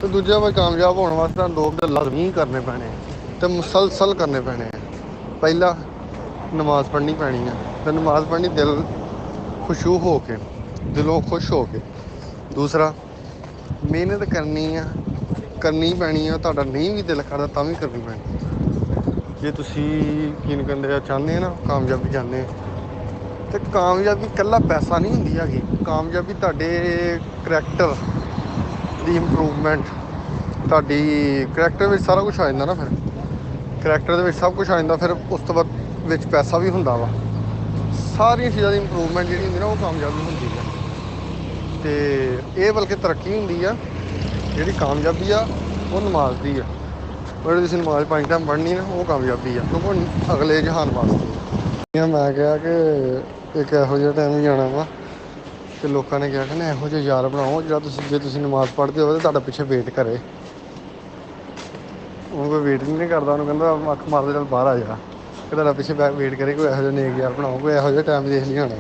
ਤੇ ਦੂਜਾ ਵੀ ਕਾਮਯਾਬ ਹੋਣ ਵਾਸਤੇ ਤੁਹਾਨੂੰ 2 ਲਾਜ਼ਮੀ ਕਰਨੇ ਪੈਣੇ ਤੇ ਮੁਸਲਸਲ ਕਰਨੇ ਪੈਣੇ ਆ। ਪਹਿਲਾ ਨਮਾਜ਼ ਪੜ੍ਹਨੀ ਪੈਣੀ ਆ ਤੇ ਨਮਾਜ਼ ਪੜ੍ਹਨੀ ਦਿਲ ਖੁਸ਼ੂ ਹੋ ਕੇ, ਦਿਲੋਂ ਖੁਸ਼ ਹੋ ਕੇ। ਦੂਸਰਾ ਮਿਹਨਤ ਕਰਨੀ ਪੈਣੀ ਆ। ਤੁਹਾਡਾ ਨਹੀਂ ਵੀ ਦਿਲ ਕਰਦਾ ਤਾਂ ਵੀ ਕਰਨੀ ਪੈਣੀ। ਜੇ ਤੁਸੀਂ ਕੀ ਕਹਿੰਦੇ ਆ ਚਾਹੁੰਦੇ ਆ ਨਾ ਕਾਮਯਾਬੀ ਚਾਹੁੰਦੇ ਤੇ ਕਾਮਯਾਬੀ ਇਕੱਲਾ ਪੈਸਾ ਨਹੀਂ ਹੁੰਦੀ ਹੈਗੀ। ਕਾਮਯਾਬੀ ਤੁਹਾਡੇ ਕਰੈਕਟਰ ਦੀ ਇੰਪਰੂਵਮੈਂਟ, ਤੁਹਾਡੀ ਕਰੈਕਟਰ ਵਿੱਚ ਸਾਰਾ ਕੁਛ ਆ ਜਾਂਦਾ ਨਾ। ਫਿਰ ਕਰੈਕਟਰ ਦੇ ਵਿੱਚ ਸਭ ਕੁਛ ਆ ਜਾਂਦਾ। ਫਿਰ ਉਸ ਤੋਂ ਬਾਅਦ ਵਿੱਚ ਪੈਸਾ ਵੀ ਹੁੰਦਾ ਵਾ। ਸਾਰੀਆਂ ਚੀਜ਼ਾਂ ਦੀ ਇੰਪਰੂਵਮੈਂਟ ਜਿਹੜੀ ਹੁੰਦੀ ਨਾ ਉਹ ਕਾਮਯਾਬੀ ਹੁੰਦੀ ਆ। ਅਤੇ ਇਹ ਬਲਕਿ ਤਰੱਕੀ ਹੁੰਦੀ ਆ। ਜਿਹੜੀ ਕਾਮਯਾਬੀ ਆ ਉਹ ਨਮਾਜ਼ ਦੀ ਆ। ਉਹ ਜਿਹੜੀ ਤੁਸੀਂ ਨਮਾਜ਼ 5 ਟਾਈਮ ਪੜ੍ਹਨੀ ਨਾ ਉਹ ਕਾਮਯਾਬੀ ਆ, ਕਿਉਂਕਿ ਅਗਲੇ ਜਹਾਨ ਵਾਸਤੇ। ਮੈਂ ਕਿਹਾ ਕਿ ਇੱਕ ਇਹੋ ਜਿਹਾ ਟਾਈਮ ਹੀ ਜਾਣਾ ਵਾ ਕਿ ਲੋਕਾਂ ਨੇ ਕਿਹਾ ਕਿ ਨਾ ਇਹੋ ਜਿਹਾ ਯਾਰ ਬਣਾਓ ਜਿਹੜਾ ਜੇ ਤੁਸੀਂ ਨਮਾਜ਼ ਪੜ੍ਹਦੇ ਹੋ ਤਾਂ ਤੁਹਾਡਾ ਪਿੱਛੇ ਵੇਟ ਕਰੇ। ਹੁਣ ਕੋਈ ਵੇਟ ਨਹੀਂ ਕਰਦਾ। ਉਹਨੂੰ ਕਹਿੰਦਾ ਅੱਖ ਮਾਰਦੇ ਚੱਲ ਬਾਹਰ ਆ ਜਾ, ਕਿ ਤੁਹਾਡਾ ਪਿੱਛੇ ਵੇਟ ਕਰੇ। ਕੋਈ ਇਹੋ ਜਿਹਾ ਨੇਕ ਯਾਰ ਬਣਾਓ। ਕੋਈ ਇਹੋ ਜਿਹਾ ਟਾਈਮ ਦੇਖ ਨਹੀਂ ਆਉਣਾ।